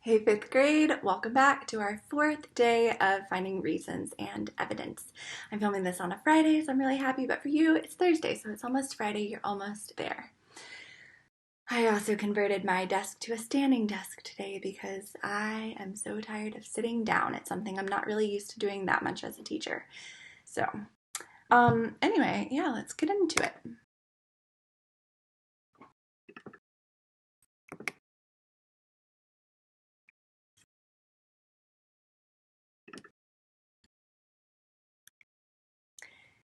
Hey, fifth grade, welcome back to our fourth day of finding reasons and evidence. I'm filming this on a Friday, so I'm really happy, but for you, it's Thursday, so it's almost Friday, you're almost there. I also converted my desk to a standing desk today because I am so tired of sitting down. It's something I'm not really used to doing that much as a teacher. So, anyway, yeah, let's get into it.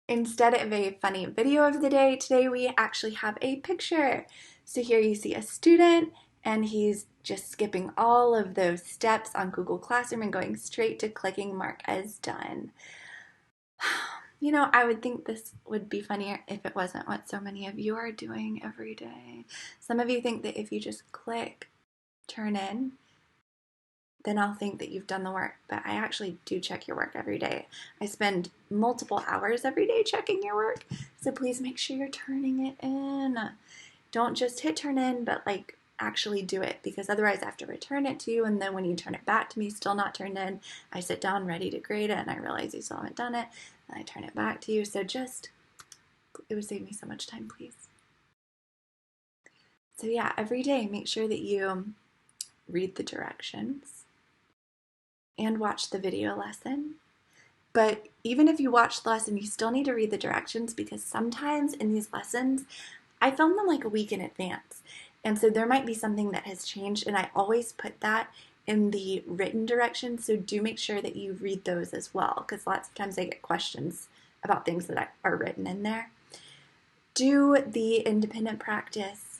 Instead of a funny video of the day, today we actually have a picture. So here you see a student and he's just skipping all of those steps on Google Classroom and going straight to clicking mark as done. You know, I would think this would be funnier if it wasn't what so many of you are doing every day. Some of you think that if you just click turn in, then I'll think that you've done the work. But I actually do check your work every day. I spend multiple hours every day checking your work. So please make sure you're turning it in. Don't just hit turn in, but like actually do it, because otherwise I have to return it to you. And then when you turn it back to me, still not turned in, I sit down ready to grade it and I realize you still haven't done it. And I turn it back to you. So just, it would save me so much time, please. So yeah, every day make sure that you read the directions and watch the video lesson. But even if you watch the lesson, you still need to read the directions, because sometimes in these lessons, I film them like a week in advance. And so there might be something that has changed, and I always put that in the written directions. So do make sure that you read those as well, because lots of times I get questions about things that are written in there. Do the independent practice.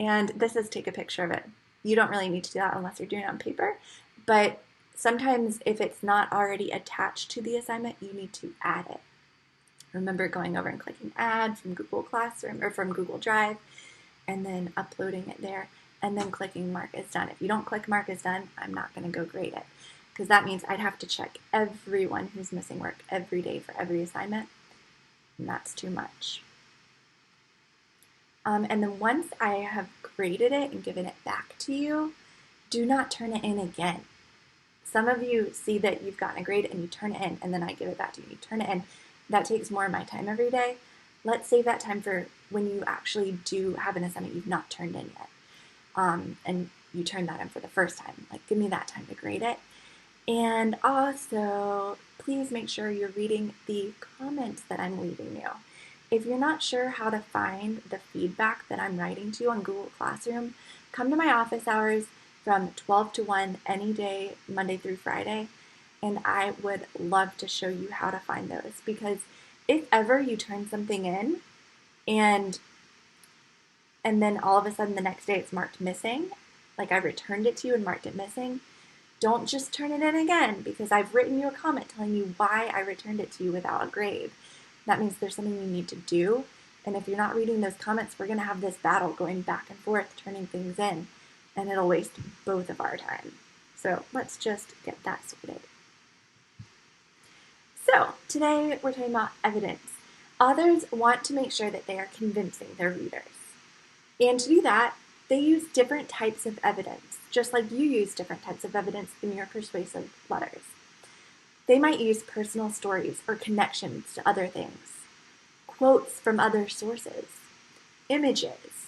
And this is take a picture of it. You don't really need to do that unless you're doing it on paper. But sometimes if it's not already attached to the assignment, you need to add it. Remember going over and clicking add from Google Classroom or from Google Drive and then uploading it there and then clicking mark as done. If you don't click mark as done, I'm not going to go grade it, because that means I'd have to check everyone who's missing work every day for every assignment, and that's too much. And then once I have graded it and given it back to you, do not turn it in again. Some of you see that you've gotten a grade and you turn it in, and then I give it back to you. You turn it in. That takes more of my time every day. Let's save that time for when you actually do have an assignment you've not turned in yet. And you turn that in for the first time. Like, give me that time to grade it. And also, please make sure you're reading the comments that I'm leaving you. If you're not sure how to find the feedback that I'm writing to you on Google Classroom, come to my office hours from 12 to 1 any day, Monday through Friday, and I would love to show you how to find those. Because if ever you turn something in and then all of a sudden the next day it's marked missing, like I returned it to you and marked it missing, don't just turn it in again, because I've written you a comment telling you why I returned it to you without a grade. That means there's something you need to do. And if you're not reading those comments, we're going to have this battle going back and forth, turning things in, and it'll waste both of our time. So let's just get that sorted. So today we're talking about evidence. Authors want to make sure that they are convincing their readers. And to do that, they use different types of evidence, just like you use different types of evidence in your persuasive letters. They might use personal stories or connections to other things, quotes from other sources, images,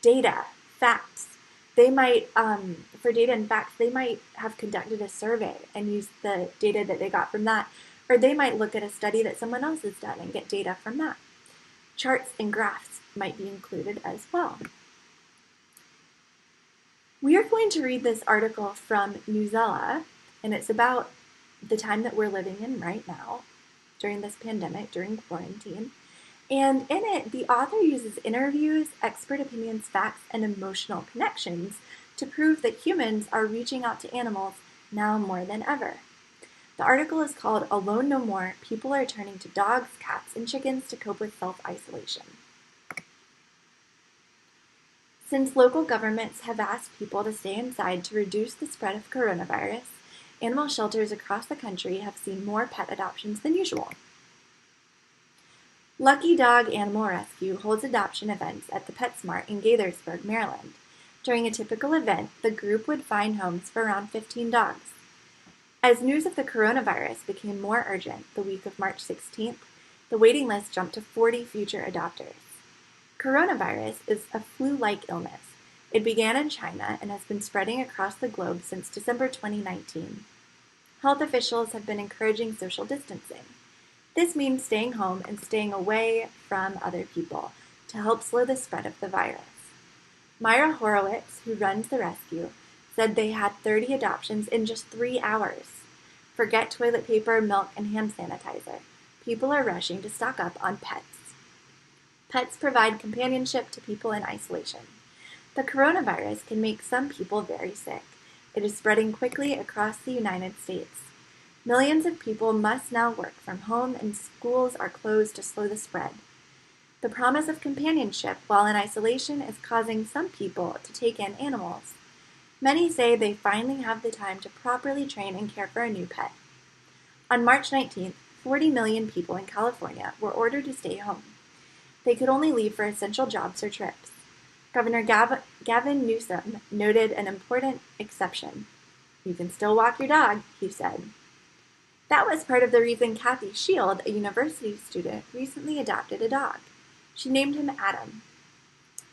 data, facts. They might, for data and facts, they might have conducted a survey and use the data that they got from that, or they might look at a study that someone else has done and get data from that. Charts and graphs might be included as well. We are going to read this article from Newsela, and it's about the time that we're living in right now, during this pandemic, during quarantine. And in it, the author uses interviews, expert opinions, facts, and emotional connections to prove that humans are reaching out to animals now more than ever. The article is called Alone No More, People Are Turning to Dogs, Cats, and Chickens to Cope with Self-Isolation. Since local governments have asked people to stay inside to reduce the spread of coronavirus, animal shelters across the country have seen more pet adoptions than usual. Lucky Dog Animal Rescue holds adoption events at the PetSmart in Gaithersburg, Maryland. During a typical event, the group would find homes for around 15 dogs. As news of the coronavirus became more urgent the week of March 16th, the waiting list jumped to 40 future adopters. Coronavirus is a flu-like illness. It began in China and has been spreading across the globe since December 2019. Health officials have been encouraging social distancing. This means staying home and staying away from other people to help slow the spread of the virus. Myra Horowitz, who runs the rescue, said they had 30 adoptions in just 3 hours. Forget toilet paper, milk, and hand sanitizer. People are rushing to stock up on pets. Pets provide companionship to people in isolation. The coronavirus can make some people very sick. It is spreading quickly across the United States. Millions of people must now work from home and schools are closed to slow the spread. The promise of companionship while in isolation is causing some people to take in animals. Many say they finally have the time to properly train and care for a new pet. On March 19th, 40 million people in California were ordered to stay home. They could only leave for essential jobs or trips. Governor Gavin Newsom noted an important exception. "You can still walk your dog," he said. That was part of the reason Kathy Shield, a university student, recently adopted a dog. She named him Adam.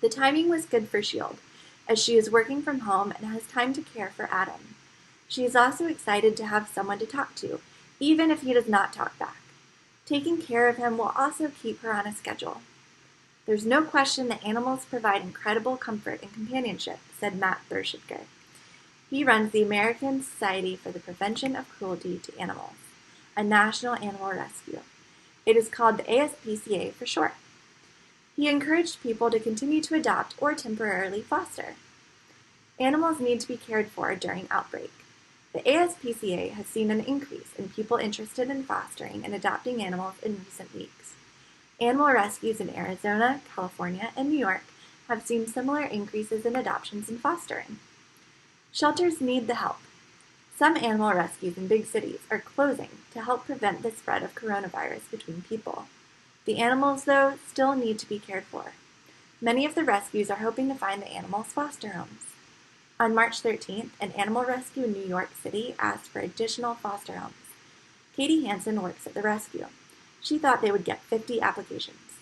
The timing was good for Shield, as she is working from home and has time to care for Adam. She is also excited to have someone to talk to, even if he does not talk back. Taking care of him will also keep her on a schedule. "There's no question that animals provide incredible comfort and companionship," said Matt Thurshitger. He runs the American Society for the Prevention of Cruelty to Animals, a national animal rescue. It is called the ASPCA for short. He encouraged people to continue to adopt or temporarily foster. Animals need to be cared for during outbreak. The ASPCA has seen an increase in people interested in fostering and adopting animals in recent weeks. Animal rescues in Arizona, California, and New York have seen similar increases in adoptions and fostering. Shelters need the help. Some animal rescues in big cities are closing to help prevent the spread of coronavirus between people. The animals, though, still need to be cared for. Many of the rescues are hoping to find the animals foster homes. On March 13th, an animal rescue in New York City asked for additional foster homes. Katie Hansen works at the rescue. She thought they would get 50 applications.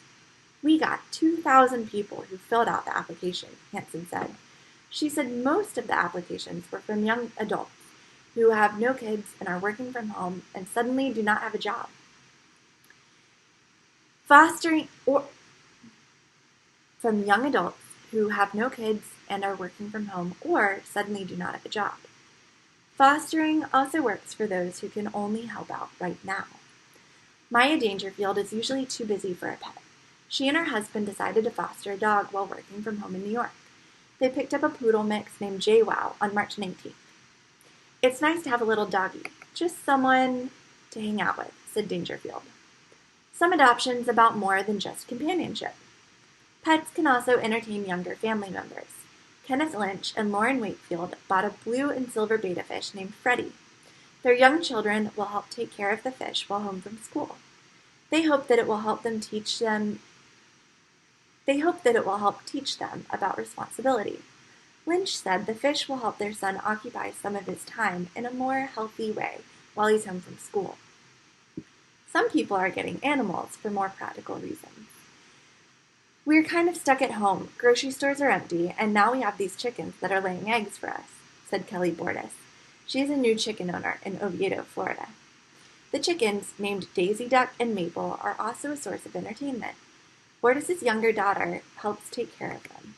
"We got 2,000 people who filled out the application," Hansen said. She said most of the applications were from young adults who have no kids and are working from home and suddenly do not have a job. From young adults who have no kids and are working from home or suddenly do not have a job. Fostering also works for those who can only help out right now. Maya Dangerfield is usually too busy for a pet. She and her husband decided to foster a dog while working from home in New York. They picked up a poodle mix named JWoww on March 19th. "It's nice to have a little doggy, just someone to hang out with," said Dangerfield. Some adoptions about more than just companionship. Pets can also entertain younger family members. Kenneth Lynch and Lauren Wakefield bought a blue and silver betta fish named Freddie. Their young children will help take care of the fish while home from school. They hope that it will help teach them about responsibility. Lynch said the fish will help their son occupy some of his time in a more healthy way while he's home from school. Some people are getting animals for more practical reasons. "We're kind of stuck at home. Grocery stores are empty, and now we have these chickens that are laying eggs for us," said Kelly Bordas. She is a new chicken owner in Oviedo, Florida. The chickens, named Daisy Duck and Maple, are also a source of entertainment. Bordas' younger daughter helps take care of them.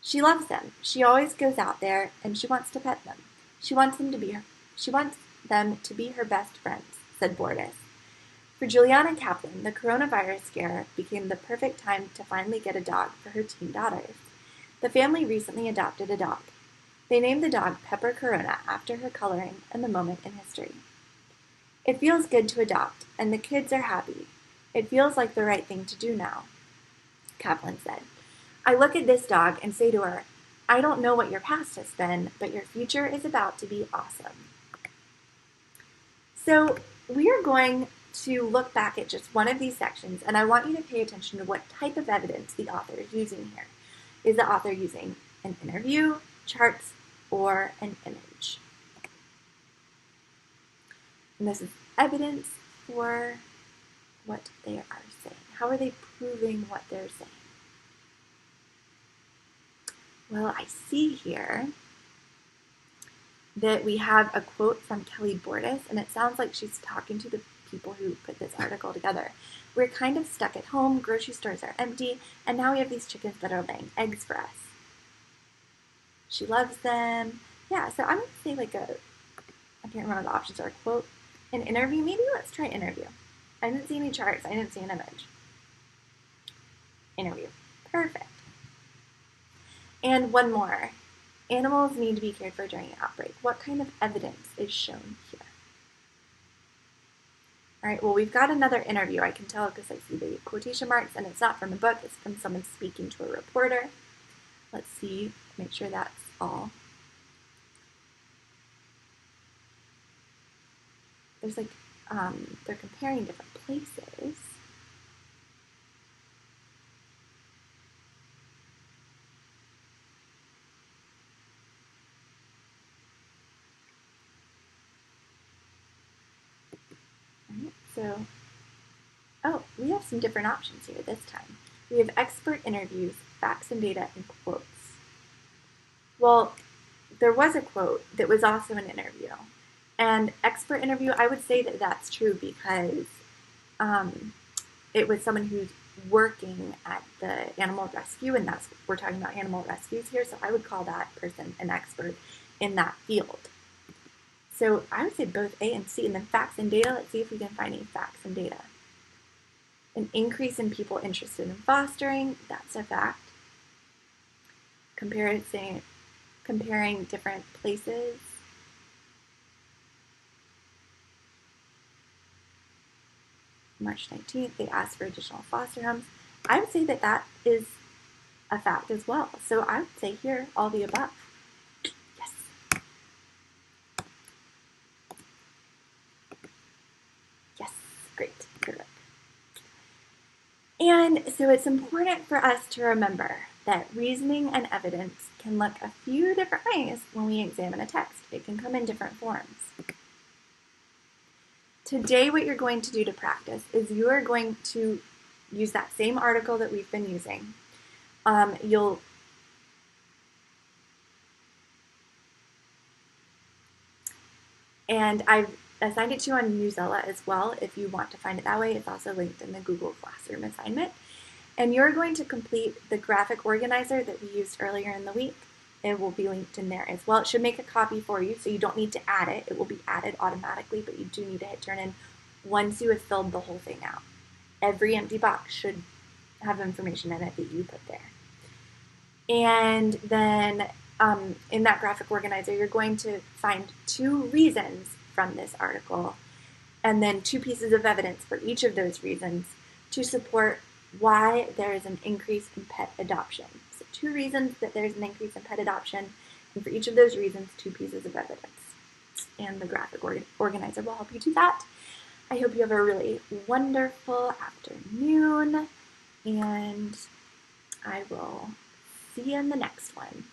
"She loves them. She always goes out there, and she wants to pet them. She wants them to be her best friends," said Bordas. For Juliana Kaplan, the coronavirus scare became the perfect time to finally get a dog for her teen daughters. The family recently adopted a dog. They named the dog Pepper Corona after her coloring and the moment in history. "It feels good to adopt, and the kids are happy. It feels like the right thing to do now," Kaplan said. "I look at this dog and say to her, I don't know what your past has been, but your future is about to be awesome." So we are going to look back at just one of these sections, and I want you to pay attention to what type of evidence the author is using here. Is the author using an interview, charts, or an image? And this is evidence for what they are saying. How are they proving what they're saying? Well, I see here that we have a quote from Kelly Bordas, and it sounds like she's talking to the people who put this article together. We're kind of stuck at home, grocery stores are empty, and now we have these chickens that are laying eggs for us. She loves them. Yeah, so I'm going to say like I can't remember the options are, quote, an interview. Maybe let's try interview. I didn't see any charts. I didn't see an image. Interview. Perfect. And one more. Animals need to be cared for during an outbreak. What kind of evidence is shown here? All right, well, we've got another interview. I can tell because I see the quotation marks, and it's not from a book. It's from someone speaking to a reporter. Let's see, make sure that's all. There's like, they're comparing different places. So, oh, we have some different options here this time. We have expert interviews, facts and data, and quotes. Well, there was a quote that was also an interview. And expert interview, I would say that that's true because it was someone who's working at the animal rescue, and that's, we're talking about animal rescues here, so I would call that person an expert in that field. So I would say both A and C, and then facts and data. Let's see if we can find any facts and data. An increase in people interested in fostering, that's a fact. Comparing different places. March 19th, they asked for additional foster homes. I would say that that is a fact as well. So I would say here, all the above. Yes. Yes, great, good work. And so it's important for us to remember that reasoning and evidence can look a few different ways when we examine a text. It can come in different forms. Today, what you're going to do to practice is you are going to use that same article that we've been using. And I've assigned it to you on Newsela as well if you want to find it that way. It's also linked in the Google Classroom assignment. And you're going to complete the graphic organizer that we used earlier in the week. It will be linked in there as well. It should make a copy for you, so you don't need to add it. It will be added automatically, but you do need to hit turn in once you have filled the whole thing out. Every empty box should have information in it that you put there. And then in that graphic organizer, you're going to find 2 reasons from this article, and then 2 pieces of evidence for each of those reasons to support why there is an increase in pet adoption. So 2 reasons that there's an increase in pet adoption, and for each of those reasons, 2 pieces of evidence. And the graphic organizer will help you do that. I hope you have a really wonderful afternoon, and I will see you in the next one.